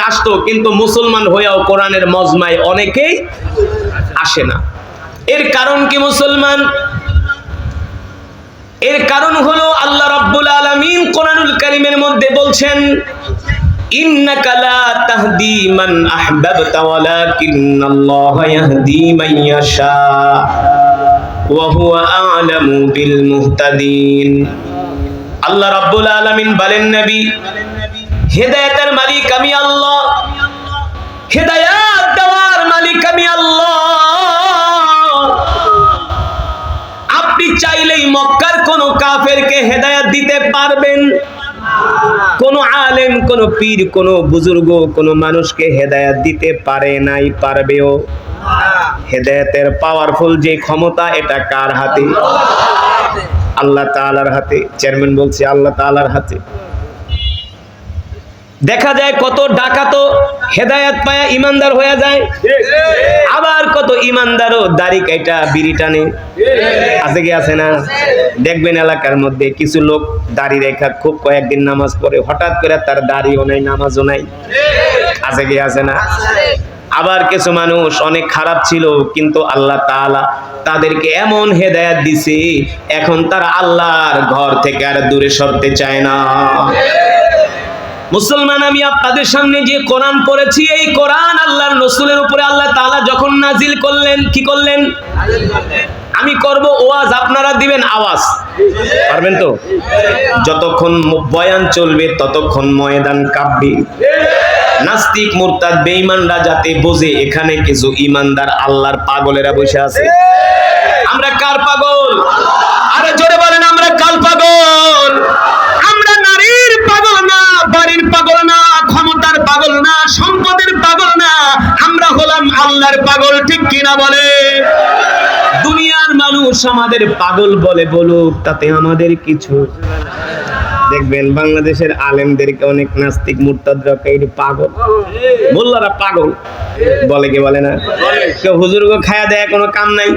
আসতো, কিন্তু মুসলমান হয়েও কোরআনের মজমায় অনেকেই আসে না। এর কারণ কি মুসলমান? এর কারণ হলো আল্লাহ রাব্বুল আলামিন কোরআনুল কারীমের মধ্যে বলছেন, ইন্নাকা লা তাহদি মান আহবাবতা ওয়ালাকিন্নাল্লাহা ইয়াহদি মান ইয়াশা ওয়া হুয়া আ'লামু বিল মুহতাদিন। আল্লাহ রাব্বুল আলামিন বলেন, নবী, হেদায়েতের মালিক আমি আল্লাহ, হেদায়েত দেওয়ার মালিক আমি আল্লাহ। আপনি চাইলেই মক্কার কোন কাফেরকে হেদায়েত দিতে পারবেন? কোন আলেম, কোন পীর, কোন বুজুর্গ কোন মানুষকে হেদায়েত দিতে পারে নাই, পারবেও? হেদায়েতের পাওয়ারফুল যে ক্ষমতা, এটা কার হাতে? আল্লাহ তাআলার হাতে। চেয়ারম্যান বলছে আল্লাহ তাআলার হাতে। দেখা যায় কত ডাকাতো হেদায়েত পায়া ইমানদার হয়ে যায়, আবার কত ইমানদারও দাড়ি কাইটা বিড়ি টানে। আছে কি আছে না? দেখবেন এলাকার মধ্যে কিছু লোক দাড়ি রেখা খুব কয়েকদিন নামাজ পড়ে, হঠাৎ করে তার দাড়িও নাই, নামাজও নাই। আছে কি আছে না? আবার কিছু মানুষ অনেক খারাপ ছিল, কিন্তু আল্লাহ তাআলা তাদেরকে এমন হেদায়েত দিছে, এখন তারা আল্লাহর ঘর থেকে আর দূরে সরতে চায় না। মুসলমান, আমি আপনাদের সামনে যে কোরআন পড়েছি, এই কোরআন আল্লাহর রাসূলের উপরে আল্লাহ তাআলা যখন নাজিল করলেন, কি করলেন? আমি করব ওয়াজ, আপনারা দিবেন আওয়াজ। পারবেন তো? যতক্ষণ বয়ান চলবে ততক্ষণ ময়দান কাঁপবে। নাস্তিক, মুরতাদ, বেঈমানরা যাতে বোঝে এখানে কিছু ইমানদার আল্লাহর পাগলেরা বসে আছে। আমরা কার পাগল? আরে জোরে বলেন, আমরা কার পাগল? আমরা নারীর পাগল না, বাড়ির পাগল না, ক্ষমতার পাগল না, সম্পদের পাগল না, আমরা হলাম আল্লাহর পাগল। ঠিক কিনা বলে? দুনিয়ার মানুষ আমাদের পাগল বলে, বলুক, তাতে আমাদের কিছু। দেখবেন বাংলাদেশের আলেমদেরকে অনেক নাস্তিক মুরতাদরা পাগল, মোল্লারা পাগল বলে, কি বলে না? কেউ হুজুরগো খায়া দেয়, কোনো কাম নাই,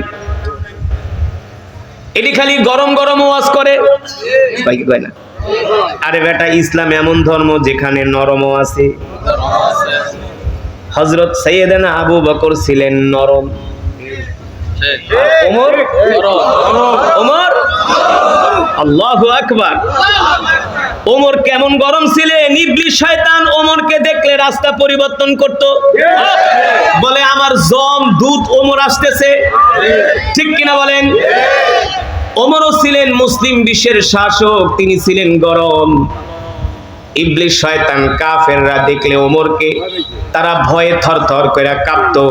এটি খালি গরম গরম ওয়াজ করে, কয় না? আরে বেটা, ইসলাম এমন ধর্ম যেখানে নরমও আছে। হযরত সাইয়েদনা আবু বকর ছিলেন নরম, ওমর আল্লাহু আকবার। ওমর কেমন গরম ছিলেন? ইবলিস শয়তান ওমরকে দেখলে রাস্তা পরিবর্তন করত, বলে আমার জম দুধ ওমর আসতেছে। ঠিক কিনা বলেন? ওমরও ছিলেন মুসলিম বিশ্বের শাসক, তিনি ছিলেন গরম। ইবলিস শয়তান কাফেররা দেখলে ওমরকে তারা ভয়ে থরথর করে কাঁপতো।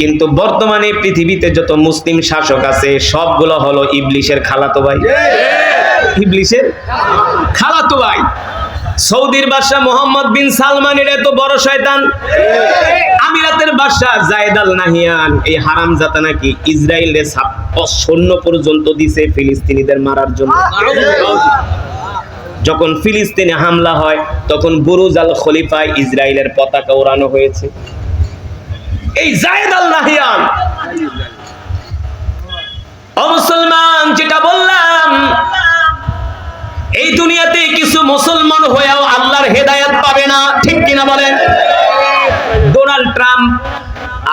কিন্তু বর্তমানে পৃথিবীতে যত মুসলিম শাসক আছে সবগুলো হলো ইবলিসের খালাতো ভাই, ইবলিসের খালাতো ভাই। সৌদির বাদশা মোহাম্মদ বিন সালমানের এত বড় শয়তান। আমিরাতের বাদশা জায়েদ আল নাহিয়ান, এই হারামজাদা নাকি ইসরায়েলের সৈন্য পর্যন্ত দিছে ফিলিস্তিনিদের মারার জন্য। যখন ফিলিস্তিনে হামলা হয় তখন বুরুজ আল খলিফায় ইসরায়েলের পতাকা ওড়ানো হয়েছে। এই জায়েদ আল নাহিয়ান। ও মুসলমান, যেটা বললাম, এই দুনিয়াতে কিছু মুসলমান হয়েও আল্লাহর হেদায়েত পাবে না। ঠিক কিনা বলেন? ডোনাল্ড ট্রাম্প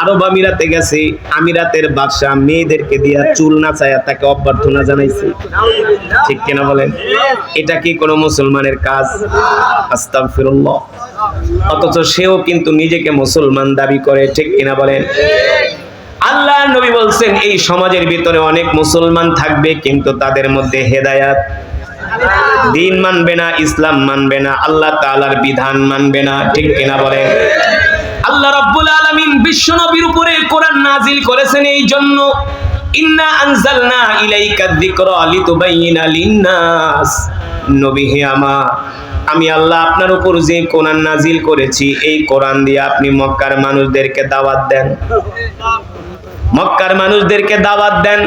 আরব আমিরাতে গেছে, আমিরাতের বাদশা মেয়েদেরকে দিয়া চুল নাচায়া তাকে অভ্যর্থনা জানাইছে। ঠিক কিনা বলেন? এটা কি কোনো মুসলমানের কাজ? আস্তাগফিরুল্লাহ। অথচ সেও কিন্তু নিজেকে মুসলমান দাবি করে। ঠিক কিনা বলেন? আল্লাহ নবী বলছেন, এই সমাজের ভিতরে অনেক মুসলমান থাকবে, কিন্তু তাদের মধ্যে হেদায়েত, দিন মানবে না, ইসলাম মানবে না, আল্লাহ তাআলার বিধান মানবে না। ঠিক কিনা বলেন? আল্লাহ রাব্বুল আলামিন বিশ্ব নবীর উপরে কোরআন নাজিল করেছেন এই জন্য, ইন্না আনজালনা ইলাইকা যিকরা লিতুবাইয়িনা লিন-নাস। নবী হে আমার, আমি আল্লাহ আপনার উপর যে কোরআন নাজিল করেছি, এই কোরআন দিয়ে আপনি মক্কার মানুষদেরকে দাওয়াত দেন, মক্কার মানুষদেরকে দাওয়াত দেন।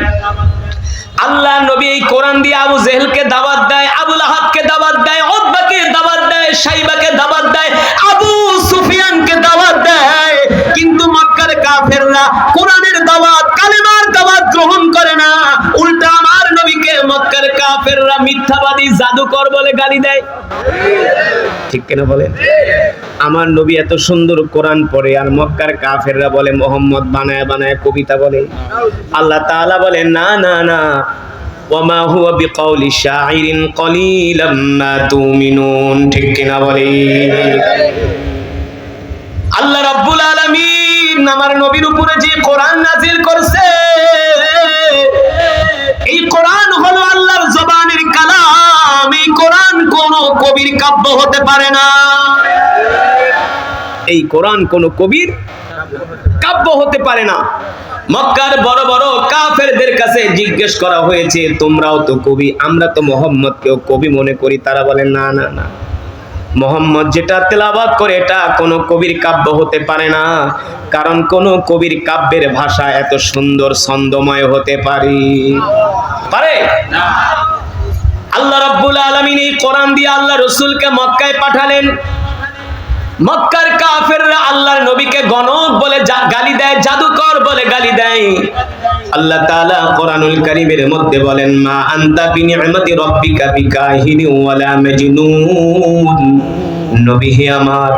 আল্লাহ নবী এই কোরআন দিয়ে আবু জেহেলকে দাওয়াত দেয়, আবু লাহাবকে দাওয়াত দেয়, উতবাকে দাওয়াত দেয়, শাইবাকে দাওয়াত দেয়, আবু সুফিয়ানকে দাওয়াত দেয়। কিন্তু মক্কার কাফেররা কোরআনের দাওয়াত, কালেমার দাওয়াত গ্রহণ করে না। উল্টা আমার নবীকে মক্কার কাফেররা মিথ্যাবাদী, জাদুকর বলে গালি দেয়। ঠিক কিনা বলেন? আমার নবী এত সুন্দর কোরআন পড়ে আর মক্কার কাফেররা বলে মোহাম্মদ বানায় বানায় কবিতা বলে। আল্লাহ তাআলা বলেন না না না, ওয়ামা হুয়া বিকাউলি শাইরিন কলিলাম মা তুমিনুন। ঠিক কিনা বলে? আল্লাহ রাব্বুল আলামিন আমার নবীর উপরে যে কোরআন নাজিল করছে, এই কোরআন হলো আল্লাহর জবানের কালাম। এই কোরআন কোন কবির কাব্য হতে পারে না। এই কোরআন কোন কবির কাব্য হতে পারে না। মক্কার বড় বড় কাফেরদের কাছে জিজ্ঞেস করা হয়েছে, তোমরাও তো কবি, আমরা তো মুহাম্মদকেও কবি মনে করি। তারা বলে না না না, মুহাম্মদ যেটা তেলাওয়াত করে এটা কোন কবির কাব্য হতে পারে না, কারণ কোন কবির কাব্যের ভাষা এত সুন্দর ছন্দময় হতে পারে না। আল্লাহ রাব্বুল আলামিন এই কোরআন দিয়ে আল্লাহ রাসূলকে মক্কায় পাঠালেন। মক্কার কাফেররা আল্লাহর নবীকে গণক বলে গালি দেয়, জাদুকর বলে গালি দেয়। আল্লাহ তাআলা কোরআনুল কারীমের মধ্যে বলেন, মা আনতা বিনিআমাতি রাব্বিকা বিকাহিনি ওয়ালা মাজনুন। নবী হে আমার,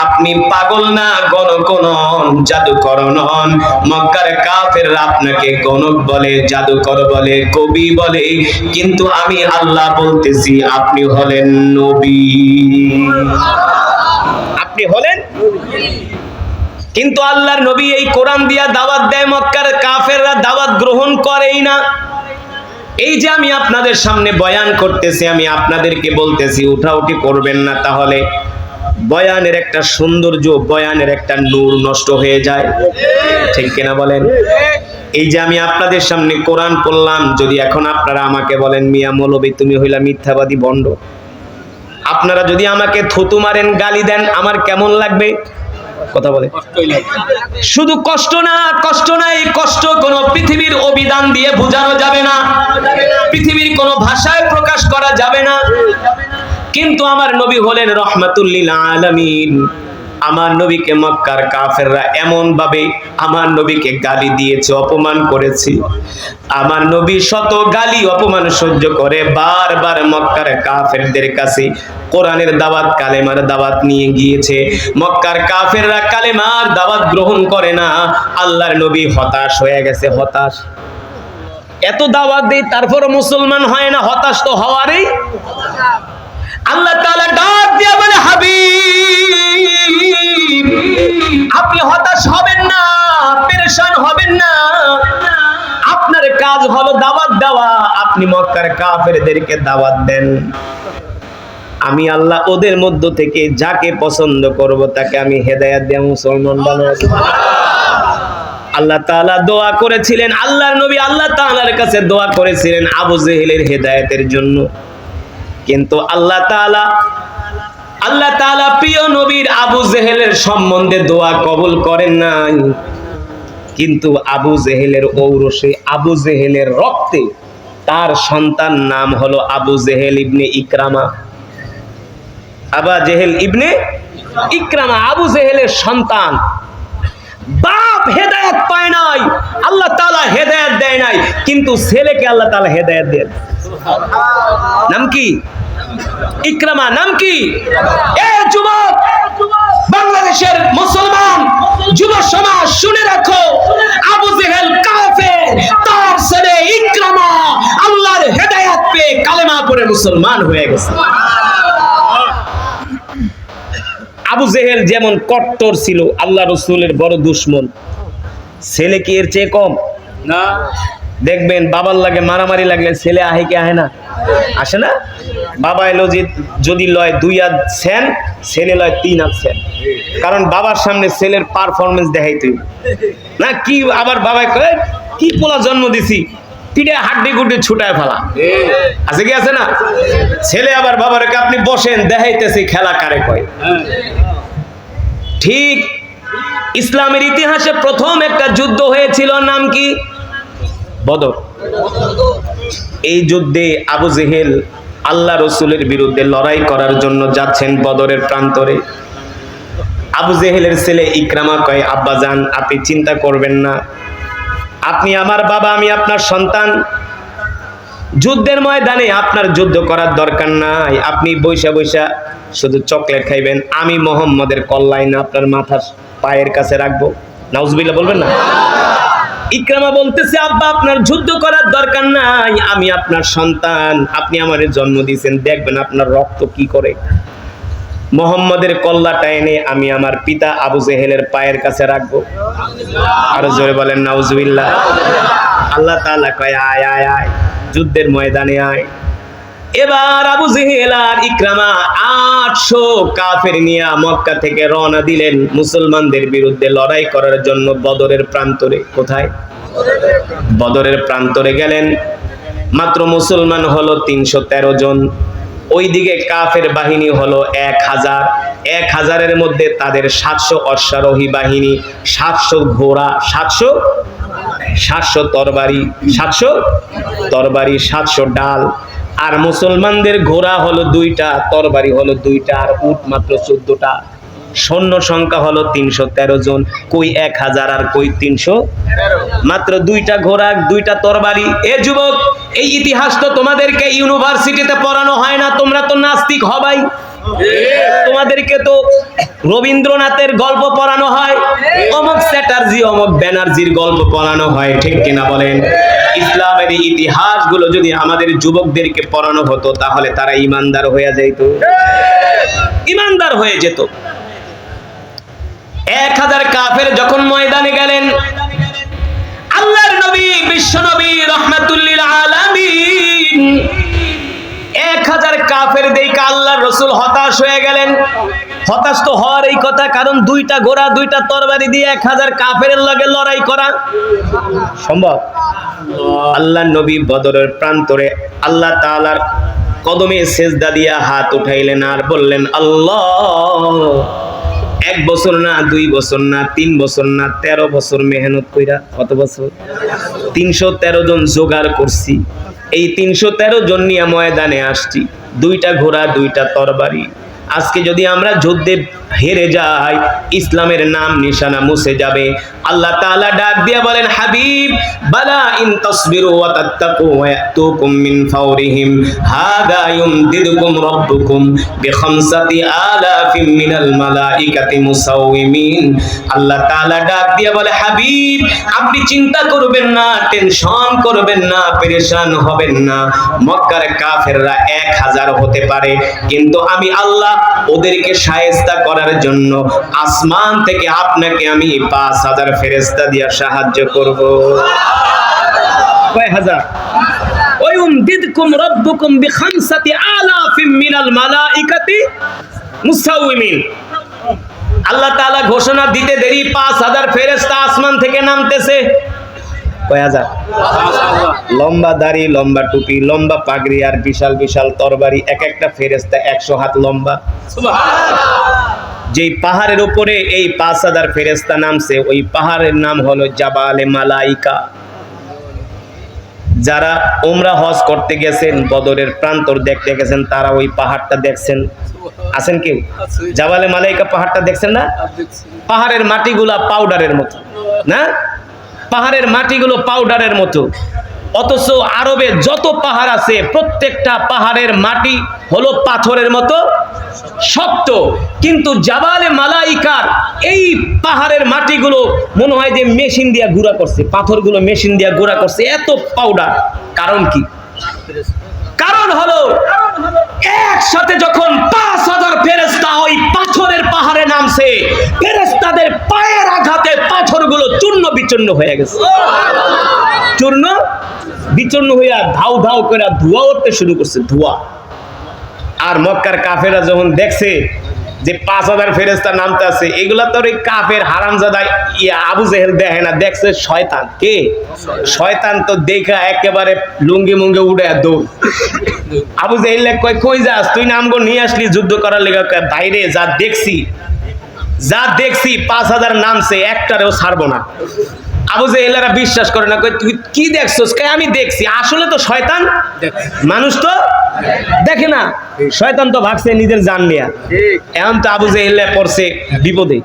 আপনি পাগল না, গণক নন, জাদুকর নন। মক্কার কাফেররা আপনাকে গণক বলে, জাদুকর বলে, কবি বলে, কিন্তু আমি আল্লাহ বলতেছি আপনি হলেন নবী। আপনি হলেন। কিন্তু আল্লাহর নবী এই কোরআন দিয়া দাওয়াত দেয়, মক্কার কাফেররা দাওয়াত গ্রহণ করেই না। এই যে আমি আপনাদের সামনে বয়ান করতেছি, আমি আপনাদেরকে বলতেছি উঠাউঠি করবেন না, তাহলে বয়ানের একটা সৌন্দর্য, বয়ানের একটা নূর নষ্ট হয়ে যায়। ঠিক কিনা বলেন? এই যে আমি আপনাদের সামনে কোরআন পড়লাম, যদি এখন আপনারা আমাকে বলেন মিয়া মৌলবী তুমি হইলা মিথ্যাবাদী ভণ্ড, আপনারা যদি আমাকে থুতু মারেন, গালি দেন, আমার কেমন লাগবে? কথা বলে শুধু কষ্ট না, কষ্ট না। এই কষ্ট কোন পৃথিবীর অভিধান দিয়ে বোঝানো যাবে না, পৃথিবীর কোন ভাষায় প্রকাশ করা যাবে না। কিন্তু আমার নবী হলেন রহমাতুল লিল আলামিন। আমার নবীকে মক্কার কাফেররা এমন ভাবে আমার নবীকে গালি দিয়েছে, অপমান করেছে। আমার নবী শত গালি অপমান সহ্য করে বারবার মক্কার কাফেরদের কাছে কোরআনের দাওয়াত, কালেমার দাওয়াত নিয়ে গিয়েছে। মক্কার কাফেররা কালেমার দাওয়াত গ্রহণ করে না। আল্লাহর নবী হতাশ হয়ে গেছে, হতাশ। এত দাওয়াত দেই তারপরও মুসলমান হয় না, হতাশ তো হওয়ারই। আল্লাহ তাআলা ডাক দিয়ে বলে, হাবিব আপনি হতাশ হবেন না, পেরেশান হবেন না। আপনার কাজ হলো দাওয়াত দেওয়া। আপনি মক্কার কাফেরদেরকে দাওয়াত দেন। আমি আল্লাহ ওদের মধ্য থেকে যাকে পছন্দ করব তাকে আমি হেদায়েত দিয়ে মুসলমান বানাবো। আল্লাহ তাআলা দোয়া করেছিলেন, আল্লাহর নবী আল্লাহ তাআলার কাছে দোয়া করেছিলেন আবু জেহেলের হেদায়েতের জন্য। কিন্তু আল্লাহ তাআলা প্রিয় নবীর আবু জেহেলের সম্বন্ধে দোয়া কবুল করেন নাই। কিন্তু আবু জেহেলের ঔরসে, আবু জেহেলের রক্তে তার সন্তান নাম হলো আবু জেহেল ইবনে ইকরামা। আবু জেহেল ইবনে ইকরামা আবু জেহেলের সন্তান। বাপ হেদায়েত পায় নাই, আল্লাহ তাআলা হেদায়েত দেয় নাই, কিন্তু ছেলেকে আল্লাহ তাআলা হেদায়েত দেন। নাম কি? ইকরামা। নাম কি? এ যুবক, বাংলাদেশের মুসলমান যুব সমাজ শুনে রাখো, আবু জেহেল কাফের, তার ছেলে ইকরামা আল্লাহর হেদায়েত পেয়ে কালেমা পড়ে মুসলমান হয়ে গেছে। আবু জেহেল যেমন কট্টর ছিল, আল্লাহ রাসূলের বড় দুশমন, ছেলে কি এর চেয়ে কম না? দেখবেন বাবার লাগে মারামারি লাগলে ছেলে আহে কি আহে না? আসে না? বাবা এলো যদি লয় 2 হাত সেন, ছেলে লয় 3 হাত সেন। কারণ বাবার সামনে ছেলের পারফরমেন্স দেখাইতে না। কি আবার বাবা কয় কি পোলা জন্ম দিছি, পিঠে হাড্ডি গুড্ডি ছুটায় ফেলা আছে কি আছে না? ছেলে আবার বাবার কে আপনি বসেন দেখাইতেছি খেলা কারে কয়। ঠিক ইসলামের ইতিহাসে প্রথম একটা যুদ্ধ হয়েছিল, নাম কি? বদর। এই যুদ্ধে আবু জেহেল আল্লাহ রাসূলের বিরুদ্ধে লড়াই করার জন্য যাচ্ছেন বদরের প্রান্তরে। আবু জেহেলের ছেলে ইকরামা কয়, আব্বাজান আপনি চিন্তা করবেন না, আপনি আমার বাবা, আমি আপনার সন্তান। যুদ্ধের ময়দানে আপনার যুদ্ধ করার দরকার নাই, আপনি বৈশা বৈশা শুধু চকলেট খাইবেন। আমি মোহাম্মদের কল্যাণ আপনার মাথার পায়ের কাছে রাখবো। নাউজুবিল্লাহ বলবেন না? ইকরামা বলতেছে, আব্বা আপনার যুদ্ধ করার দরকার নাই, আমি আপনার সন্তান, আপনি আমারে জন্ম দিয়েছেন, দেখবেন আপনার রক্ত কি করে। মোহাম্মদের কল্লাটা এনে আমি আমার পিতা আবু জেহেলের পায়ের কাছে রাখবো। আরো জোরে বলেন নাউজুবিল্লাহ। আল্লাহ তাআলা কয়, আয় আয় আয়, যুদ্ধের ময়দানে আয়। এবার আবু জেহেল আর ইকরামা 800 কাফের নিয়ে মক্কা থেকে রওনা দিলেন মুসলমানদের বিরুদ্ধে লড়াই করার জন্য বদরের প্রান্তরে। কোথায়? বদরের প্রান্তরে গেলেন। মাত্র মুসলমান হলো 313 জন, ওইদিকে কাফের বাহিনী হলো 1000। 1000-এর মধ্যে তাদের 700 অশ্বারোহী বাহিনী, 700 ঘোড়া, 700 তরবারি, 700 ডাল। আর মুসলমানদের ঘোড়া হলো 2টা, তরবারি হলো 2টা, আর উট মাত্র 14টা। সৈন্য সংখ্যা হলো 313 জন। কই 1000 আর কই 300? মাত্র 2টা ঘোড়া, 2টা তরবারি। এ যুবক, এই ইতিহাস তো তোমাদেরকে ইউনিভার্সিটিতে পড়ানো হয় না, তোমরা তো নাস্তিক হবাই। তোমাদেরকে তো রবীন্দ্রনাথের গল্প পড়ানো হয়, অমুক চ্যাটার্জি অমুক ব্যানার্জির গল্প পড়ানো হয়, ঠিক কিনা বলেন? ইসলামের ইতিহাসগুলো যদি আমাদের যুবকদেরকে পড়ানো হতো তাহলে তারা ইমানদার হয়ে যেত, ইমানদার হয়ে যেত। 1000 কাফের যখন ময়দানে গেলেন, আল্লাহর নবী বিশ্ব নবী রাহমাতুল্লিল আলামিন 1000 কাফের দেখে আল্লাহর রাসূল হতাশ হয়ে গেলেন। হতাশ তো হওয়ার এই কথা, কারণ 2টা ঘোড়া 2টা তরবারি দিয়ে 1000 কাফেরের লগে লড়াই করা সম্ভব? আল্লাহর নবী বদরের প্রান্তরে আল্লাহ তাআলার কদমে সেজদা দিয়া হাত উঠাইলেন আর বললেন, আল্লাহ, 1 বছর না, 2 বছর না, 3 বছর না, 13 বছর মেহনত কইরা, কত বছর? 313 জন জোগাড় করছি। এই 313 জন নিয়ে ময়দানে আসছি, 2টা ঘোড়া 2টা তরবারি। আজকে যদি আমরা যুদ্ধে হেরে যাই, ইসলামের নাম নিশানা মুছে যাবে। আল্লাহ তাআলা ডাক দিয়া বলেন, হাবিব, বালা ইন তাসবিরু ওয়া তাত্তাকু ওয়া ইয়াতুকুম মিন ফাওরিহিম হাদা ইউমদিদুকুম রাব্বুকুম বিখামসাতি আলাফিম মিনাল মালাইকাতি মুসাউমিন। আল্লাহ তাআলা ডাক দিয়া বলে, হাবিব, আপনি চিন্তা করবেন না, টেনশন করবেন না, পেরেশান হবেন না। মক্কার কাফেররা 1000 হতে পারে, কিন্তু আমি আল্লাহ ওদেরকে শায়েস্তা করার জন্য আসমান থেকে আপনাকে আমি 5000 ফেরেশতা দিয়ে সাহায্য করব। কয় হাজার? ওই উমদিদকুম রাব্বুকুম বিখামসাতি আলাফিম মিনাল মালাইকাতি মুসাউমিন। আল্লাহ তাআলা ঘোষণা দিতে দেরি 5000 ফেরেশতা আসমান থেকে নামতেছে। কয় হাজার? লম্বা দাড়ি, লম্বা টুপি, লম্বা পাগড়ি আর বিশাল বিশাল তরবারি, এক একটা ফেরেশতা 100 হাত লম্বা। যেই পাহাড়ের উপরে এই 5000 ফেরেশতা নামছে, ওই পাহাড়ের নাম হলো জাবালে মালাইকা। যারা উমরা হজ করতে গেছেন, বদরের প্রান্তর দেখতে গেছেন, তারা ওই পাহাড়টা দেখছেন। আছেন কেউ? জাবালে মালাইকা পাহাড়টা দেখছেন না? পাহাড়ের মাটিগুলা পাউডারের মতো, না? পাহাড়ের মাটিগুলো পাউডারের মতো। অথচ আরবে যত পাহাড় আছে প্রত্যেকটা পাহাড়ের মাটি হলো পাথরের মতো শক্ত, কিন্তু জাবালে মালাইকার এই পাহাড়ের মাটিগুলো মনে হয় যে মেশিন দিয়া গুঁড়া করছে, পাথরগুলো মেশিন দিয়া গুঁড়া করছে, এত পাউডার। কারণ কি? কারণ হলো একসাথে যখন 5000 ফেরেশতা ওই পাথরের পাহাড়ে নামছে, ফেরেশতাদের পায়ের আঘাতে পাথরগুলো চূর্ণ বিচূর্ণ হয়ে গেছে। চূর্ণ বিচূর্ণ হইয়া ধাউ ধাউ করে ধোঁয়া উঠতে শুরু করছে, ধোঁয়া। আর মক্কার কাফেররা যখন দেখছে যে 5000 ফেরেশতা নামতে আছে, এগুলা তো ওই কাফের হারামজাদা আবু জেহেল দেখে না, দেখছে শয়তান। কে? শয়তান। তো দেখা একেবারে লুঙ্গি মুঙ্গে উড়ে দৌড়। আবু জেহেল কয়, কই যাস তুই? নামগো নিয়ে আসলি যুদ্ধ করার লেগে? বাইরে যা দেখছি 5000 নামছে, একটারেও ছাড়বো না। আবু জেহেলরা বিশ্বাস করে না, কই তুই কি দেখছস? কই আমি দেখছি। আসলে তো শয়তান, মানুষ তো দেখে না। শয়তান তো ভাগছে নিজের জান নিয়া। এখন তো আবু জেহেল পড়ছে বিপদে।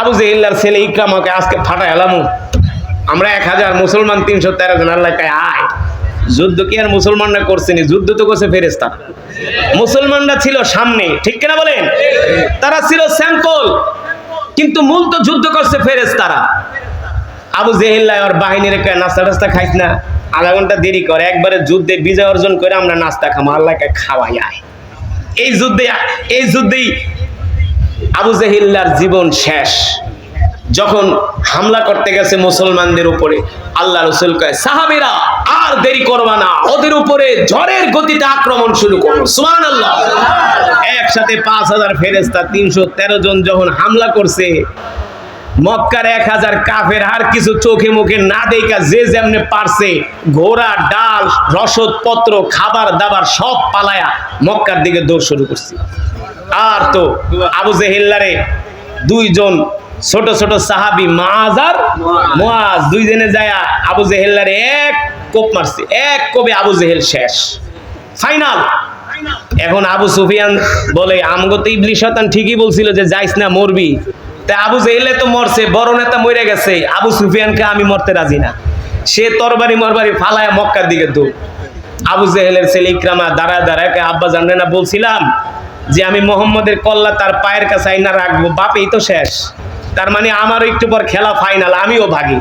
আবু জেহেলের ছেলে ইকরামাকে আজকে ফাটা এলাম, আমরা 1000 মুসলমান 313 জন। আল্লাহ কয়, আয় যুদ্ধ কি আর মুসলমানরা করছেনি? যুদ্ধ তো করছে ফেরেশতারা। মুসলমানরা ছিল সামনে, ঠিক কিনা বলেন? তারা ছিল স্যাম্পল, কিন্তু মূল তো যুদ্ধ করছে ফেরেশতারা। আবু জেহেল আর বাহিনীর নাস্তা টাস্তা খাইস না, আধা ঘন্টা দেরি করে, একবারে যুদ্ধে বিজয় অর্জন করে আমরা নাস্তা খাবো, আল্লাহকে খাওয়াই আয়। এই যুদ্ধেই আবু জেহেলের জীবন শেষ। যখন হামলা করতে গেছে মুসলমানদের উপরে, আল্লাহ রাসূল কয়, সাহাবীরা আর দেরি করবা না, ওদের উপরে ঝড়ের গতিতে আক্রমণ শুরু করো। সুবহানাল্লাহ। একসাথে 5000 ফেরেশতা 313 জন যখন হামলা করছে, মক্কার 1000 কাফের আর কিছু চোখে মুখে না দেখা যে যেমনে পারছে ঘোড়া, ডাল, রসদ পত্র, খাবার দাবার সব পালায়া মক্কার দিকে দৌড় শুরু করছে। আর তো আবু জেহেলারে দুইজন ছোট ছোট সাহাবী মাআজ আর মুআজ দুইজনে যায়া আবু জেহেলারে এক কোপ মারছে, এক কোপে আবু জেহেল শেষ, ফাইনাল। এখন আবু সুফিয়ান বলে, আমগো তো ইবলিস শয়তান ঠিকই বলছিল যে যাইস না, মরবি। তা আবু জেহেলে তো মরছে, বড় নেতা মরে গেছে, আবু সুফিয়ানকে আমি মরতে রাজি না। সে তরবারি মরবারি ফালায় মক্কার দিকে দৌড়। আবু জেহেলের ছেলে ইকরামা দাঁড়ায় দাঁড়ায়, আব্বা জানলে না বলছিলাম যে আমি মোহাম্মদের কল্লা তার পায়ের কাছে আইনা রাখবো, বাপেই তো শেষ, তার মানে আমারও একটু পর খেলা ফাইনাল, আমিও ভাগি।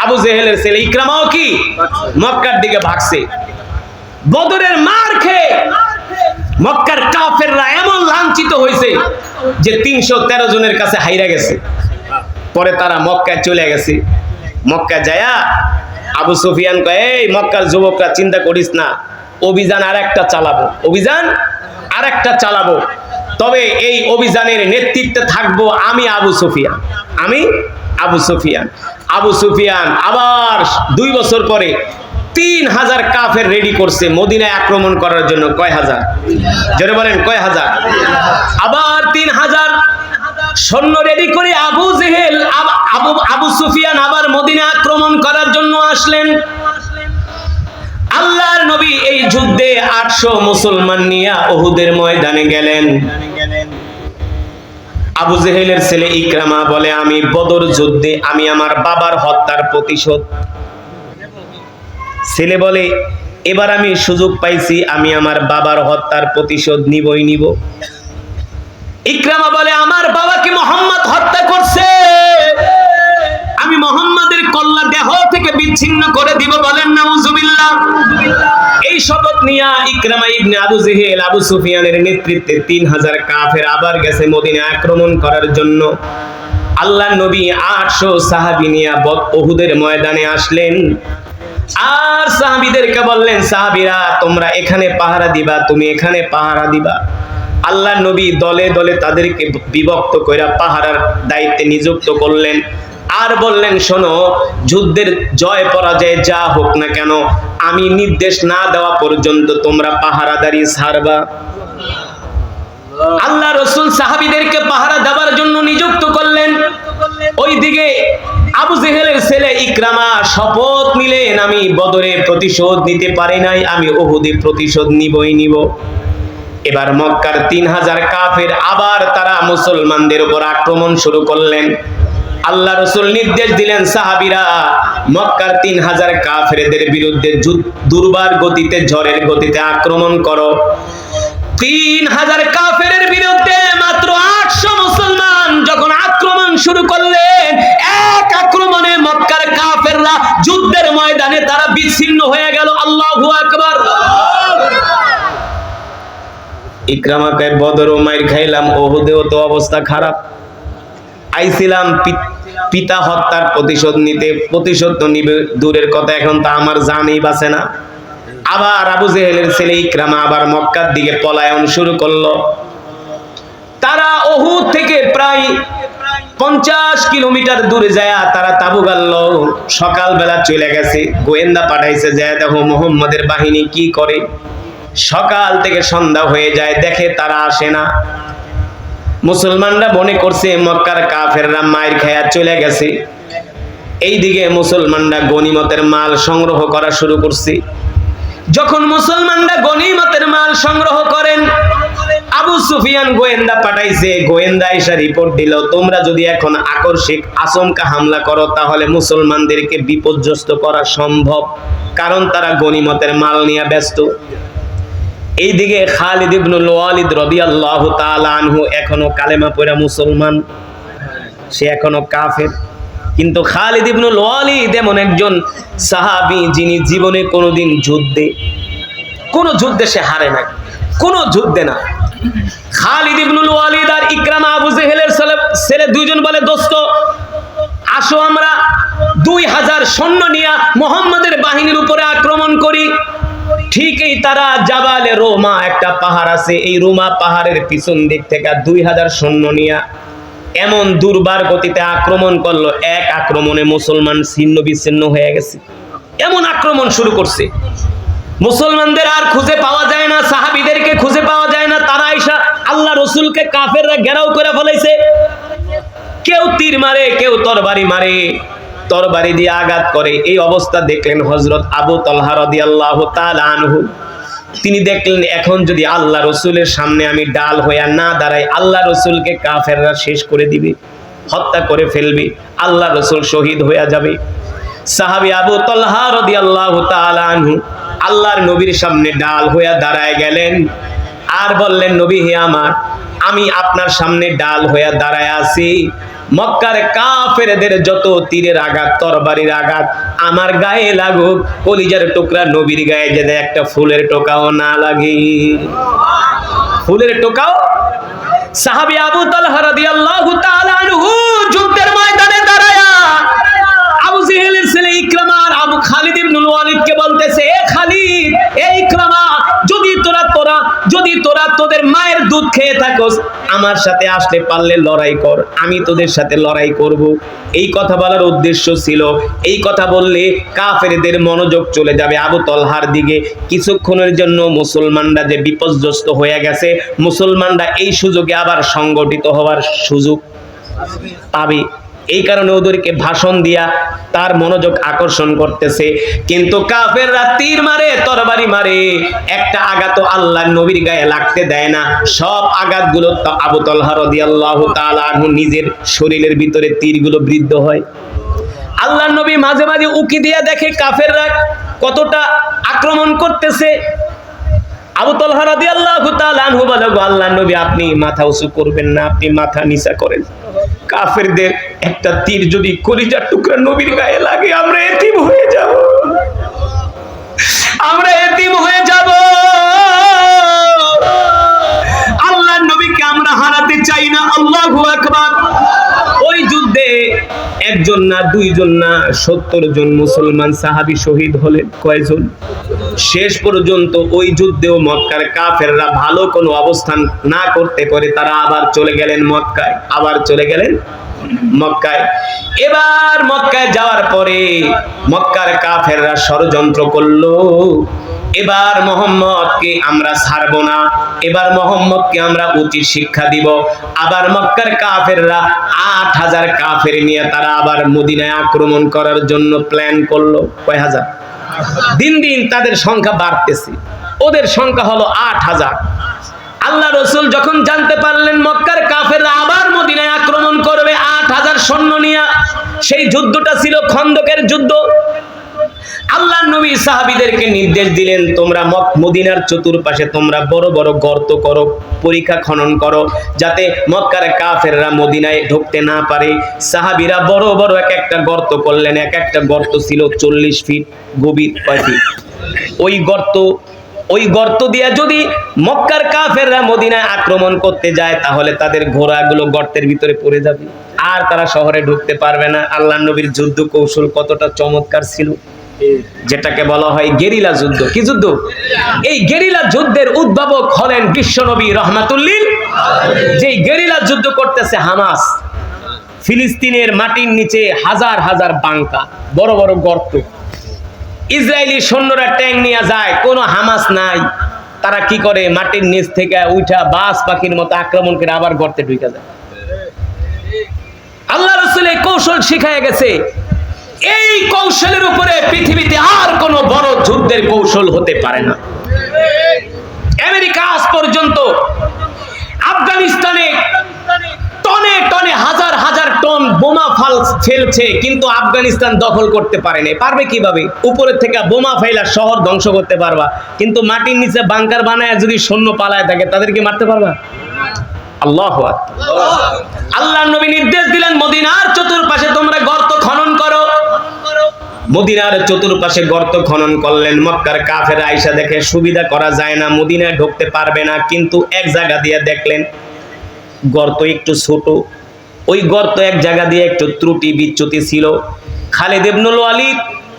আবু জেহেলের ছেলে ইকরামাও কি মক্কার দিকে ভাগছে। বদরের মার খেয়ে মক্কার কাফেররা এমন লাঞ্ছিত হয়েছে যে 313 জনের কাছে হাইরা গেছে। পরে তারা মক্কায় চলে গেছে। মক্কায় যায়া আবু সুফিয়ান কয়, এই মক্কার যুবকরা চিন্তা করিস না, অভিযান আরেকটা চালাবো, তবে এই অভিযানের নেতৃত্বে থাকবো আমি আবু সুফিয়ান। আবু সুফিয়ান আবার 2 বছর পরে 3000 কাফের রেডি করছে মদিনায় আক্রমণ করার জন্য। কয় হাজার? জোরে বলেন, কয় হাজার? আবার 3000 সৈন্য রেডি করে আবু সুফিয়ান আবার মদিনা আক্রমণ করার জন্য আসলেন। আল্লাহর নবী এই যুদ্ধে 800 মুসলমান নিয়ে উহুদের ময়দানে গেলেন। আবু জেহেলের ছেলে ইকরামা বলে, আমি বদর যুদ্ধে আমি আমার বাবার হত্যার প্রতিশোধ। ছেলে বলে, এবার আমি সুযোগ পাইছি, আমি আমার বাবার হত্যার প্রতিশোধ নিব। ইকরামা বলে, আমার বাবাকে মুহাম্মদ হত্যা করছে, আমি মুহাম্মাদের কল্লা দেহ থেকে বিচ্ছিন্ন করে দিব। বলেন নাউজুবিল্লাহ। এই শপথ নিয়া ইকরামা ইবনে আবু জেহেল আবু সুফিয়ানের নেতৃত্বে 3000 কাফের আবার গেছে মদিনা আক্রমণ করার জন্য। আল্লাহর নবী 800 সাহাবী নিয়ে উহুদের ময়দানে আসলেন। আর সাহাবীদেরকে বললেন, সাহাবীরা তোমরা এখানে পাহারা দিবা, তুমি এখানে পাহারা দিবা। আল্লাহর নবী দলে দলে তাদেরকে বিভক্ত কইরা পাহারার দায়িত্বে নিযুক্ত করলেন। আর বললেন, শোনো, যুদ্ধের জয় পরাজয় যা হোক না কেন, আমি নির্দেশ না দেওয়া পর্যন্ত তোমরা পাহারাদারি ছাড়বা। আল্লাহ রাসূল সাহাবীদেরকে পাহারা দেওয়ার জন্য নিযুক্ত করলেন। ওইদিকে আবু জেহেলের ছেলে ইকরামা শপথ নিলেন, আমি বদরে প্রতিশোধ নিতে পারি নাই, আমি উহুদে প্রতিশোধ নিব। এবার মক্কার 3000 কাফের আবার তারা মুসলমানদের উপর আক্রমণ শুরু করলেন। আল্লাহ রাসূল নির্দেশ দিলেন, সাহাবীরা মক্কার 3000 কাফেরদের বিরুদ্ধে দুর্বার গতিতে, ঝড়ের গতিতে আক্রমণ করো। 3000 কাফেরের বিরুদ্ধে মাত্র 800 মুসলমান যখন আক্রমণ শুরু করলেন, এক আক্রমণে মক্কার কাফেররা যুদ্ধের ময়দানে তারা বিচ্ছিন্ন হয়ে গেল। আল্লাহু আকবার। ইকরামা কয়, বদরও মাইর খাইলাম, উহুদেও তো অবস্থা খারাপ। আইছিলাম পিতা হত্যার প্রতিশোধ তো নিবে দূরের কথা, এখন তো আমার জানই বাঁচে না। আবার আবু জেহেলের ছেলে ইকরামা আবার মক্কার দিকে পলায়ন শুরু করলো। তারা উহুদ থেকে প্রায় 50 কিলোমিটার দূরে যায় তারা তাবু গাড়লো। সকালবেলা চলে গেছে, গোয়েন্দা পাঠাইছে, যায় দেখো মুহাম্মদের বাহিনী কি করে। সকাল থেকে সন্ধ্যা হয়ে যায়, দেখে তারা আসে না। মুসলমানরা মনে করছে মক্কার কাফেররা মাইর খায়া চলে গেছে। এইদিকে মুসলমানরা গনিমতের মাল সংগ্রহ করা শুরু করছে। যখন মুসলমানরা গনিমতের মাল সংগ্রহ করেন, আবু সুফিয়ান গোয়েন্দা পাঠাইছে, গোয়েন্দা এসে রিপোর্ট দিল, তোমরা যদি এখন আকস্মিক আচমকা হামলা করো তাহলে মুসলমানদেরকে বিপর্যস্ত করা সম্ভব, কারণ তারা গনিমতের মাল নিয়ে ব্যস্ত। এইদিকে খালিদ ইবনুল ওয়ালিদ রাদিয়াল্লাহু তাআলা আনহু এখনো কালেমা পড়া মুসলমান, সে এখনো কাফের। কিন্তু খালিদ ইবনুল ওয়ালিদ এমন একজন সাহাবী যিনি জীবনে কোনোদিন কোন যুদ্ধে সে হারে নাই, কোন যুদ্ধে না। খালিদ ইবনুল ওয়ালিদ আর ইকরামা আবু জেহেলের ছেলে দুইজন বলে, দোস্ত আসো আমরা 2000 সৈন্য নিয়ে মুহাম্মাদের বাহিনীর উপরে আক্রমণ করি। ঠিকই তারা জাবালে রোমা, একটা পাহাড় আছে, এই রোমা পাহাড়ের পিছন দিক থেকে 2000 সৈন্য নিয়ে এমন দুর্বার গতিতে আক্রমণ করলো, এক আক্রমণে মুসলমান ছিন্ন বিচ্ছিন্ন হয়ে গেছে। এমন আক্রমণ শুরু করছে, মুসলমানদের আর খুঁজে পাওয়া যায় না, সাহাবীদেরকে খুঁজে পাওয়া যায় না। তারা আয়েশা আল্লাহ রাসূলকে কাফেররা ঘেরাও করে ফেলেছে, কেউ তীর মারে, কেউ তরবারি মারে, তরবারি দিয়ে আঘাত করে। এই অবস্থা দেখলেন হযরত আবু তালহা রাদিয়াল্লাহু তাআলা আনহু। তিনি দেখলেন এখন যদি আল্লাহ রাসূলের সামনে আমি ডাল হইয়া না দাঁড়াই, আল্লাহ রাসূলকে কাফেররা শেষ করে দিবে, হত্যা করে ফেলবে, আল্লাহ রাসূল শহীদ হয়ে যাবে। সাহাবী আবু তালহা রাদিয়াল্লাহু তাআলা আনহু আল্লাহর নবীর সামনে ডাল হইয়া দাঁড়ায় গেলেন আর বললেন, নবী হে আমার, আমি আপনার সামনে ডাল হইয়া দাঁড়ায় আছি, মক্কার কাফেরদের যত তীরের আঘাত, তরবারির আঘাত আমার গায়ে লাগুক, কলিজার টুকরা নবীর গায়ে যেন একটা ফুলের টোকাও না লাগে। ফুলের টোকাও। সাহাবী আবু তালহা রাদিয়াল্লাহু তাআলা আনহু যুদ্ধের ময়দানে দাঁড়ায়া আবু জেহেলের ছেলে ইকরামা আর আবু খালিদ ইবনুল ওয়ালিদকে বলতেছে, এ খালিদ, এ ইকরামা, যদি তোরা তোদের মায়ের দুধ খেয়ে থাকোস, আমার সাথে আসলে পারলে লড়াই কর, আমি তোদের সাথে লড়াই করব। এই কথা বলার উদ্দেশ্য ছিল, এই কথা বললে কাফেরদের মনোযোগ চলে যাবে আবু তালহার দিকে। কিছুক্ষণের জন্য মুসলমানরা যে বিপর্যস্ত হয়ে গেছে, মুসলমানরা এই সুযোগে আবার সংগঠিত হওয়ার সুযোগ পাবে। এই কারণে ওদেরকে ভাষণ দিয়া তার মনোযোগ আকর্ষণ করতেছে। কিন্তু কাফেররা তীর মারে, তরবারি মারে, একটা আঘাত আল্লাহর নবীর গায়ে লাগতে দেয় না। সব আঘাতগুলো আবু তালহা রাদিয়াল্লাহু তাআলা আনহু নিজের শরীরের ভিতরে তীরগুলো বিদ্ধ হয়। আল্লাহর নবী মাঝে মাঝে উকি দিয়া দেখে কাফেররা কতটা আক্রমণ করতেছে। আবু তালহা রাদিয়াল্লাহু তাআলা আনহু বলে, আল্লাহর নবী আপনি মাথা উঁচু করবেন না, আপনি মাথা নিচা করেন। কাফেরদের একটা তীর যদি কলিজার টুকরা নবীর গায়ে লাগে, আমরা এতিম হয়ে যাব, আমরা এতিম হয়ে যাব। আল্লাহর নবীকে আমরা হারাতে চাই না। আল্লাহু আকবার। ওই যুদ্ধে একজন না, দুইজন না, 70 জন মুসলমান সাহাবী শহীদ হলেন। কয়জন? শেষ পর্যন্ত ওই যুদ্ধেও মক্কার কাফেররা ভালো কোনো অবস্থান না করতে করে তারা আবার চলে গেলেন মক্কায়, আবার চলে গেলেন মক্কায়। এবার মক্কায় যাওয়ার পরে মক্কার কাফেররা ষড়যন্ত্র করলো, এবার মুহাম্মদকে আমরা ছাড়বো না, এবার মুহাম্মদকে আমরা উচিত শিক্ষা দিব। আবার মক্কার কাফেররা 8000 কাফের নিয়ে তারা আবার মদিনায় আক্রমণ করার জন্য প্ল্যান করলো। কয় হাজার? দিন দিন তাদের সংখ্যা বাড়তেছে, ওদের সংখ্যা হলো 8000। আল্লাহ রাসূল যখন জানতে পারলেন মক্কার কাফেররা আবার মদিনায় আক্রমণ করবে 8000 সৈন্য নিয়ে, সেই যুদ্ধটা ছিল খন্দকের যুদ্ধ। আল্লাহর নবী সাহাবীদেরকে নির্দেশ দিলেন, তোমরা মদিনার চতুর্পাশে তোমরা বড় বড় গর্ত করো, পরিখা খনন করো, যাতে মক্কার কাফেররা মদিনায় ঢুকতে না পারে। সাহাবীরা বড় বড় এক একটা গর্ত করলেন, এক একটা গর্ত ছিল 40 ফিট গভীর। কয় ফিট? ওই গর্ত দিয়া যদি মক্কার কাফেররা মদিনায় আক্রমণ করতে যায়, তাহলে তাদের ঘোড়াগুলো গর্তের ভিতরে পড়ে যাবে, আর তারা শহরে ঢুকতে পারবে না। আল্লাহর নবীর যুদ্ধ কৌশল কতটা চমৎকার ছিল, যেটাকে বলা হয় গেরিলা যুদ্ধ। কি যুদ্ধ? এই গেরিলা যুদ্ধের উদ্ভাবক হলেন বিশ্বনবী রহমাতুল্লিল। যেই গেরিলা যুদ্ধ করতেছে হামাস, ফিলিস্তিনের মাটির নিচে হাজার হাজার বাঙ্কা, বড় বড় গর্ত। ইসরায়েলি সৈন্যরা ট্যাঙ্ক নিয়ে যায়, কোনো হামাস নাই, তারা কি করে মাটির নিচ থেকে উঠা বাস পাখির মতো আক্রমণ করে আবার গর্তে ঢুকে যায়। আল্লাহ রাসূল এই কৌশল শিখায় গেছে। এই কৌশলের উপরে পৃথিবীতে আর কোনো বড় যুদ্ধের কৌশল হতে পারে না। আমেরিকা আজ পর্যন্ত আফগানিস্তানে টনে টনে হাজার হাজার টন বোমা ফেলছে, কিন্তু আফগানিস্তান দখল করতে পারে না। পারবে কিভাবে? উপরের থেকে বোমা ফেলা শহর ধ্বংস করতে পারবা, কিন্তু মাটির নিচে বাংকার বানায় যদি সৈন্য পালায় থাকে তাদেরকে মারতে পারবা? আল্লাহু আকবার। আল্লাহর নবী নির্দেশ দিলেন মদিনার চতুর্পাশে তোমরা গর্ত খনন করো। মদিনার চতুর্পাশে গর্ত খনন করলেন। মক্কার কাফেররা আয়েশা দেখে সুবিধা করা যায় না, মদিনায় ঢুকতে পারবে না, কিন্তু এক জায়গা দিয়ে দেখলেন গর্ত একটু ছোট, ওই গর্ত এক জায়গা দিয়ে একটু ত্রুটি বিচ্যুতি ছিল। খালিদ ইবনুল ওয়ালিদ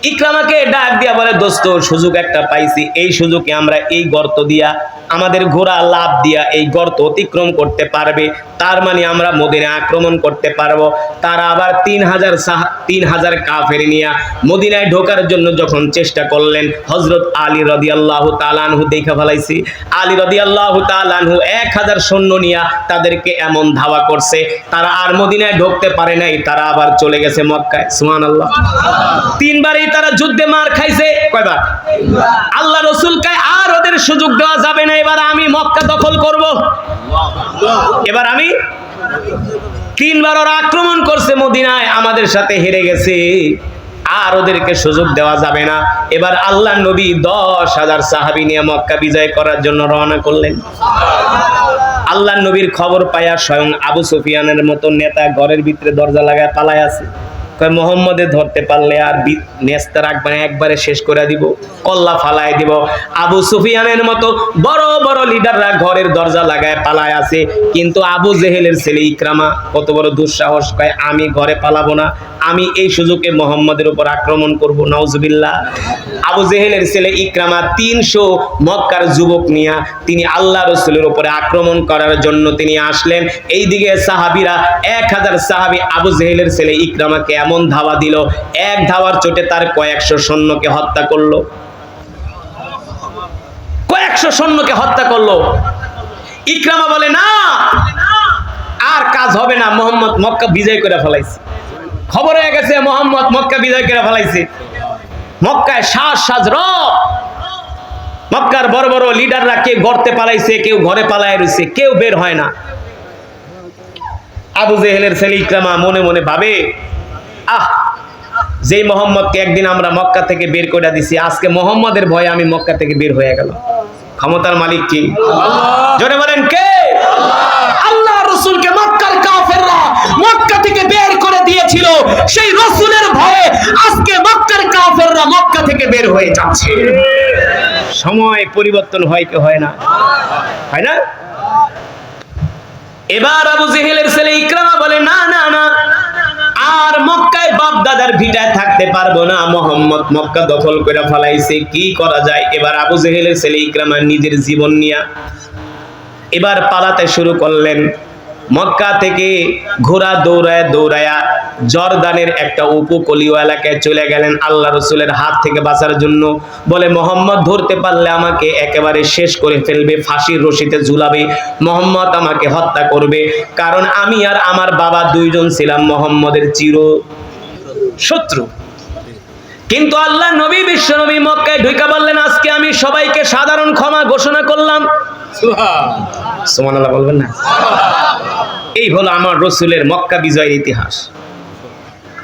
ইকরামাকে ডাক দিয়া বলে, দোস্ত সুযোগ একটা পাইছি, এই সুযোগে আমরা এই গর্ত দিয়া আমাদের ঘোড়া লাভ দিয়া এই গর্ত অতিক্রম করতে পারবে, তার মানে আমরা মদিনা আক্রমণ করতে পারবো। তারা আবার 3000 কাফের নিয়ে মদিনায় ঢোকার জন্য যখন চেষ্টা করলেন, হযরত আলী রাদিয়াল্লাহু তাআলা আনহু দেখা ফেলাইছে। আলী রাদিয়াল্লাহু তাআলা আনহু 1000 সৈন্য নিয়ে তাদেরকে এমন ধাওয়া করছে, তারা আর মদিনায় ঢুকতে পারে নাই, তারা আবার চলে গেছে মক্কায়। সুবহানাল্লাহ। তিনবারই তারা যুদ্ধে মার খাইছে। কয়বার? আল্লাহ রাসূল কয় আর ওদের সুযোগ দেওয়া যাবে না, এবার আমি মক্কা দখল করব। এবার আমি 3বার ওরা আক্রমণ করছে মদিনায়, আমাদের সাথে হেরে গেছে, আর ওদেরকে সুযোগ দেওয়া যাবে না। এবার আল্লাহর নবী 10,000 সাহাবী নিয়ে মক্কা বিজয় করার জন্য রওনা করলেন। আল্লাহর নবীর খবর পায়া স্বয়ং আবু সুফিয়ানের মতো নেতা ঘরের ভিতরে দরজা লাগায় পালায় আছে। কয় মোহাম্মদে ধরতে পারলে আর নেস্তা রাখবে না, একবারে শেষ করে দিব, কল্লা ফালাই দিব। আবু সুফিয়ানের মতো বড় বড় লিডাররা ঘরের দরজা লাগায় পালায় আছে, কিন্তু আবু জেহেলের ছেলে ইকরামা কত বড় দুঃসাহস, কয় আমি ঘরে পালাবো না, আমি এই সুযোগে মোহাম্মদের উপর আক্রমণ করব। নাউজুবিল্লাহ। আবু জেহেলের ছেলে ইকরামা 300 মক্কার যুবক নিয়ে তিনি আল্লাহ রাসূলের উপরে আক্রমণ করার জন্য তিনি আসলেন। এইদিকে সাহাবীরা 1000 সাহাবী আবু জেহেলের ছেলে ইকরামাকে এমন ধাওয়া দিল, এক ধাওয়ার চোটে তার কয়েকশো সৈন্যকে হত্যা করলো। কয়েকশো সৈন্যকে হত্যা করলো। ইকরামা বলে না, আর কাজ হবে না, মোহাম্মদ মক্কা বিজয় করে ফেলাইছে। খবর হয়ে গেছে মোহাম্মদ মক্কা বিজয় করে ফেলাইছে। মক্কায় সাজ মক্কার বড় বড় লিডাররা কেউ গর্তে পালাইছে, কেউ ঘরে পালায় রয়েছে, কেউ বের হয় না। আবু জেহেলের ছেলে ইকরামা মনে মনে ভাবে, যে মোহাম্মদকে একদিন আমরা মক্কা থেকে বের করে দিছি, আজকে মোহাম্মদের ভয়ে আমি মক্কা থেকে বের হয়ে গেল। ক্ষমতার মালিক কি? জোরে বলেন কে? আল্লাহ রাসূলকে মক্কার কাফেররা মক্কা থেকে বের করে দিয়েছিল, সেই রাসূলের ভয়ে আজকে মক্কার কাফেররা মক্কা থেকে বের হয়ে যাচ্ছে। সময় পরিবর্তন হয় কি হয় না? হয় না? এবার আবু জেহেলের ছেলে ইকরামা বলে, না না না, আর মক্কায় বাপ দাদার ভিটায় থাকতে পারবো না, মোহাম্মদ মক্কা দখল করে ফেলাইছে, কি করা যায়? এবার আবু জেহেলের ছেলে ইকরামা নিজের জীবন নিয়ে এবার পালাতে শুরু করলেন। মক্কা থেকে ঘোড়া দৌড়ায়া জর্দানের একটা উপকূলীয় এলাকায় চলে গেলেন আল্লাহ রাসূলের হাত থেকে বাঁচার জন্য। বলে মোহাম্মদ ধরতে পারলে আমাকে একেবারে শেষ করে ফেলবে, ফাঁসির রশিতে ঝুলাবে, মোহাম্মদ আমাকে হত্যা করবে, কারণ আমি আর আমার বাবা দুইজন ছিলাম মোহাম্মদের চির শত্রু। কিন্তু আল্লাহ নবী বিশ্ব নবী মক্কায় ঢুকে বললেন, আজকে আমি সবাইকে সাধারণ ক্ষমা ঘোষণা করলাম। সুবহানাল্লাহ বলবেন না? এই হলো আমার রাসূলের মক্কা বিজয়ের ইতিহাস।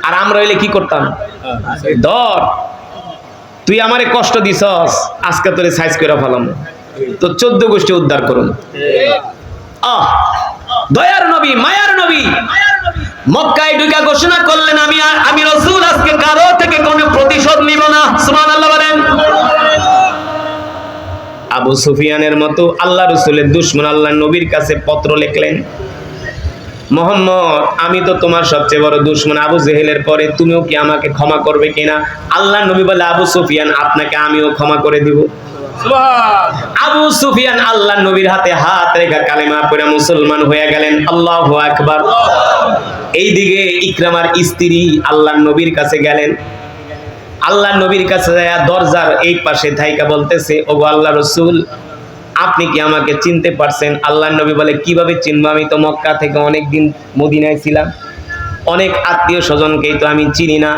আর আমরা হইলে কি করতাম? ধর তুই আমারে কষ্ট দিছস, আজকে তোরে সাইজ করে ফেলাম, তো 14 গোষ্ঠী উদ্ধার করুন। দয়ার নবী, মায়ার নবী মক্কায় ঢুকে ঘোষণা করলেন, আমি রাসূল আজকে কারো থেকে কোনো প্রতিশোধ নিব না। সুবহানাল্লাহ বলেন। আবু সুফিয়ানের মতো আল্লাহ রাসূলের দুশমন আল্লাহ নবীর কাছে পত্র লিখলেন, মোহাম্মদ আমি তো তোমার সবচেয়ে বড় দুশমন, আবু জেহেলের পরে তুমিও কি আমাকে ক্ষমা করবে কিনা? আল্লাহ নবী বলে, আবু সুফিয়ান আপনাকে আমিও ক্ষমা করে দিব। আবু সুফিয়ান আল্লাহ নবীর হাতে হাত রেখে কালেমা পড়ে মুসলমান হয়ে গেলেন। আল্লাহু আকবার। এইদিকে ইকরামার স্ত্রী আল্লাহ নবীর কাছে গেলেন। আল্লাহ নবীর কাছে যায় দরজার এই পাশে থাইকা বলতেছে, ওগো আল্লাহ রাসূল আপনি কি আমাকে চিনতে পারছেন? আল্লাহ নবী বলে, কিভাবে চিনবো, আমি তো মক্কা থেকে অনেকদিন মদিনায় ছিলাম, অনেক আত্মীয় স্বজনকেই তো আমি চিনি না।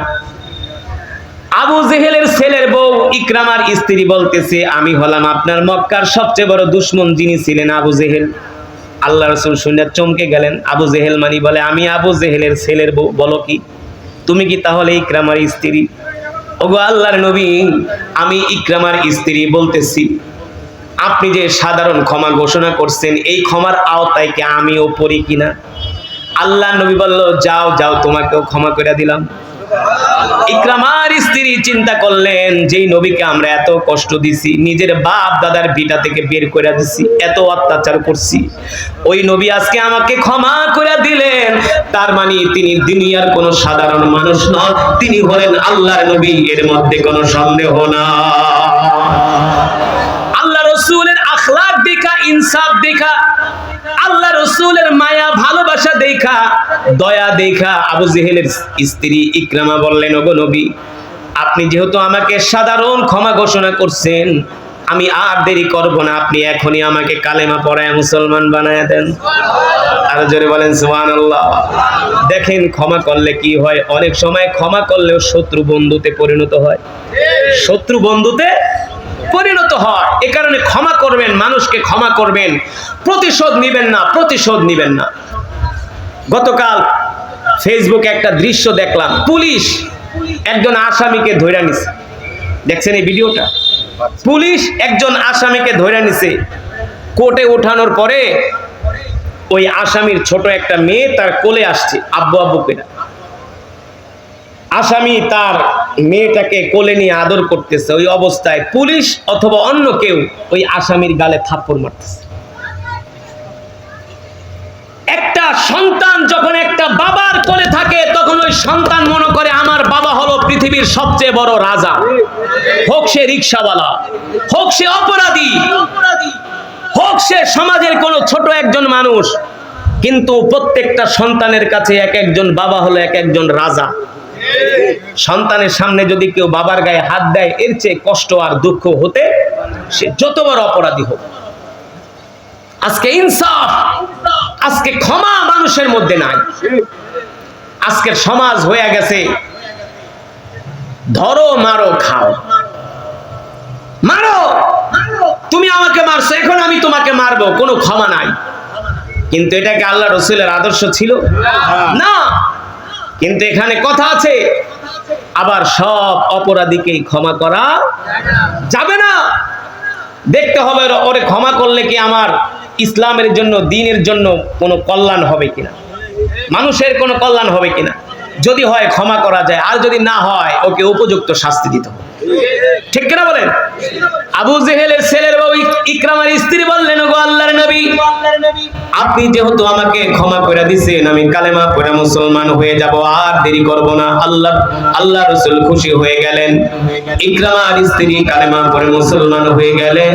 আবু জেহেলের ছেলের বউ ইকরামার স্ত্রী বলতেছে, আমি হলাম আপনার মক্কার সবচেয়ে বড় দুশমন যিনি ছিলেন আবু জেহেল। আল্লাহ রাসূল শুনে চমকে গেলেন। আবু জেহেল মানি বলে, আমি আবু জেহেলের ছেলের বউ, বলো কি তুমি কি তাহলে ইকরামার স্ত্রী? ওগো আল্লাহর নবী, আমি ইকরামার স্ত্রী বলতেছি। আপনি যে সাধারণ ক্ষমা ঘোষণা করছেন, এই ক্ষমার আওতায় কি আমিও পড়ি কিনা? আল্লাহ নবী বলল, যাও যাও, তোমাকেও ক্ষমা করে দিলাম। ইকরামার স্ত্রী চিন্তা করলেন, যেই নবীকে আমরা এত কষ্ট দিছি, নিজের বাপ দাদার ভিটা থেকে বের করে দিছি, এত অত্যাচার করছি, ওই নবী আজকে আমাকে ক্ষমা করে দিলেন, তার মানে তিনি দুনিয়ার কোনো সাধারণ মানুষ নন, তিনি হলেন আল্লাহর নবী, এর মধ্যে কোনো সন্দেহ না। আল্লাহ রাসূলের আখলাক দেখা, ইনসাফ দেখা, আল্লাহ রাসূলের মায়া ভালোবাসা দেখা, দয়া দেখা আবু জেহেলের স্ত্রী ইকরামা বললেন, ওগো নবী, আপনি যেহেতু আমাকে সাধারণ ক্ষমা ঘোষণা করছেন, আমি আর দেরি করব না, আপনি এখনই আমাকে কালেমা পড়ায় মুসলমান বানায় দেন। আর জোরে বলেন সুবহানাল্লাহ। দেখেন ক্ষমা করলে কি হয়, অনেক সময় ক্ষমা করলেও শত্রু বন্ধুতে পরিণত হয়, শত্রু বন্ধুতে পরিণত হয়। এ কারণে ক্ষমা করবেন, মানুষকে ক্ষমা করবেন, প্রতিশোধ নিবেন না, প্রতিশোধ নিবেন না। গতকাল ফেসবুকে একটা দৃশ্য দেখলাম, পুলিশ একজন আসামিকে ধরে নিছে, দেখছেন এই ভিডিওটা? পুলিশ একজন আসামিকে ধরে নিছে, কোর্টে ওঠানোর পরে ওই আসামির ছোট একটা মেয়ে তার কোলে আসছে, আব্বু আব্বু করে। আসামি তার মেয়েটাকে কোলে নিয়ে আদর করতেছে, ওই অবস্থায় পুলিশ অথবা অন্য কেউ ওই আসামির গালে থাপ্পড় মারতেছে। একটা সন্তান যখন একটা বাবার কোলে থাকে, তখন ওই সন্তান মনে করে আমার বাবা হলো পৃথিবীর সবচেয়ে বড় রাজা, হোক সে রিকশাওয়ালা, হোক সে অপরাধী, হোক সে সমাজের কোনো ছোট একজন মানুষ, কিন্তু প্রত্যেকটা সন্তানের কাছে এক একজন বাবা হলো এক একজন রাজা। সন্তানের সামনে যদি কেউ বাবার গায়ে হাত দেয়, এর চেয়ে কষ্ট আর দুঃখ হতে, সে যত বড় অপরাধী হোক। আজকে ইনসাফ, আজকে ক্ষমা মানুষের মধ্যে নাই। আজকের সমাজ হয়ে গেছে ধরো মারো খাও, মারো, তুমি আমাকে মারছো, এখন আমি তোমাকে মারবো, কোনো ক্ষমা নাই। কিন্তু এটা কি আল্লাহ রাসূলের আদর্শ ছিল? না। কিন্তু এখানে কথা আছে, আবার সব অপরাধীকেই ক্ষমা করা যাবে না। দেখতে হবে ওরে ক্ষমা করলে কি আমার ইসলামের জন্য, দ্বীনের জন্য কোনো কল্যাণ হবে কিনা, মানুষের কোনো কল্যাণ হবে কিনা। যদি হয় ক্ষমা করা যায়, আর যদি না হয় ওকে উপযুক্ত শাস্তি দিতে হবে, ঠিক কিনা বলেন? আবু জেহেলের ছেলের বউ ইকরামার স্ত্রী বললেন, ওগো আল্লাহর নবী, আপনি যেহেতু আমাকে ক্ষমা করে দিয়েছেন, আমি কালেমা পড়ে মুসলমান হয়ে যাব, আর দেরি করব না। আল্লাহ রাসূল খুশি হয়ে গেলেন, ইকরামার স্ত্রী কালেমা পড়ে মুসলমান হয়ে গেলেন।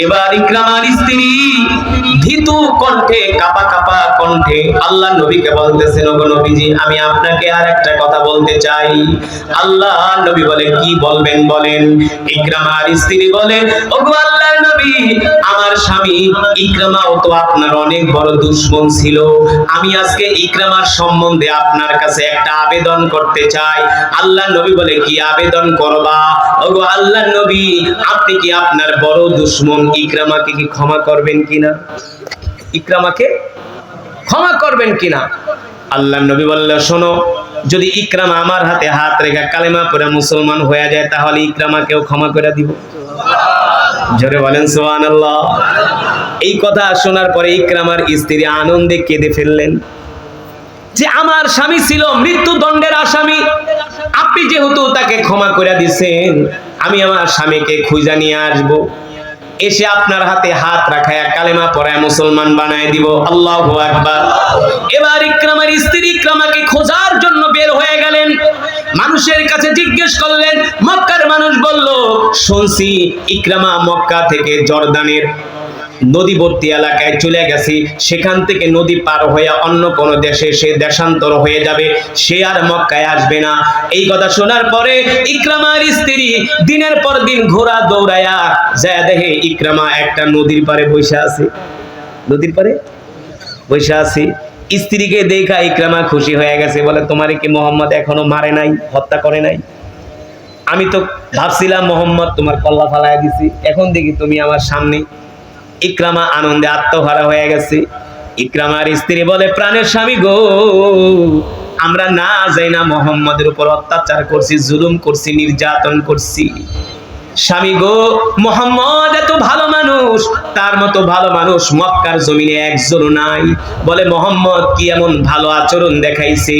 এবার ইকরামার স্ত্রী ভীতু কণ্ঠে, কাঁপা কাঁপা কণ্ঠে আল্লাহর নবীকে বলতেছেন, ওগো নবীজি, আমি আপনাকে আর একটা কথা বলতে চাই। আল্লাহর নবী বলে, কি বলবেন বলেন। ইকরামার স্ত্রী বলে, ওগো আল্লাহর নবী, আমার স্বামী ইকরামাও তো আপনার অনেক বড় দুশমন ছিল, আমি আজকে ইকরামার সম্বন্ধে আপনার কাছে একটা আবেদন করতে চাই। আল্লাহর নবী বলে, কি আবেদন করবা? ওগো আল্লাহর নবী, আপনি কি আপনার বড় দুশমন ইকরামাকে কি ক্ষমা করবেন কিনা? ইকরামাকে ক্ষমা করবেন কিনা? আল্লাহর নবী বলল, শোনো, যদি ইকরামা আমার হাতে হাত রেখে কালেমা পড়ে মুসলমান হয়ে যায়, তাহলে ইকরামাকেও ক্ষমা করে দিব। জোরে বলেন সুবহানাল্লাহ। এই কথা শোনার পরে ইকরামার স্ত্রী আনন্দে কেঁদে ফেললেন, যে আমার স্বামী ছিল মৃত্যুদণ্ডের আসামি, আপনি যেহেতু তাকে ক্ষমা করে দিয়েছেন, আমি আমার স্বামীকে খুঁজে নিয়ে আসবো, এসে আপনার হাতে হাত রাখায় কালেমা পড়ায় মুসলমান বানায় দিব। আল্লাহু আকবার। এবার ইকরামার স্ত্রী ইকরামাকে খোঁজার জন্য বের হয়ে গেলেন, মানুষের কাছে জিজ্ঞেস করলেন। মক্কার মানুষ বলল, শুনছি ইকরামা মক্কা থেকে জর্দানের নদীবর্তী এলাকায় চলে গেছে, সেখান থেকে নদী পার হয়ে অন্য কোন দেশে সে দেশান্তর হয়ে যাবে, সে আর মক্কায় আসবে না। এই কথা শোনার পরে ইকরামার স্ত্রী দিনের পর দিন ঘোড়া দৌড়ায়া যায়, দেখে ইকরামা একটা নদীর পারে বসে আছে, নদীর পারে বসে আছে। স্ত্রীকে দেখা ইকরামা খুশি হয়ে গেছে, বলে, তোমারে কি মোহাম্মদ এখনো মারে নাই, হত্যা করে নাই? আমি তো ভাবছিলাম মোহাম্মদ তোমার কল্লা ফালাইয়া দিছি, এখন দেখি তুমি আমার সামনে। ইকরামা আনন্দে আত্মহারা হয়ে গেছে। ইকরামার স্ত্রী বলে, প্রাণের স্বামী গো, আমরা না যাই না মুহাম্মাদের উপর অত্যাচার করছি, জুলুম করছি, নির্যাতন করছি। স্বামী গো, মুহাম্মদ এত ভালো মানুষ, তার মতো ভালো মানুষ মক্কার জমিনে একজন নাই। বলে, মুহাম্মদ কি এমন ভালো আচরণ দেখাইছে?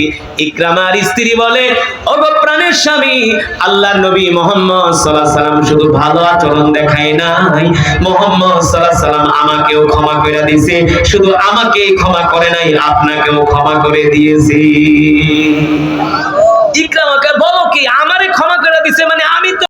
ইকরামার স্ত্রী বলে, ওগো প্রাণের স্বামী, আল্লাহর নবী মুহাম্মদ সাল্লাল্লাহু আলাইহি সাল্লাম শুধু ভালো আচরণ দেখায় নাই, মুহাম্মদ সাল্লাল্লাহু আলাইহি সাল্লাম আমাকেও ক্ষমা করে দিয়েছে। শুধু আমাকেই ক্ষমা করে নাই, আপনাকেও ক্ষমা করে দিয়েছে। ইকরামা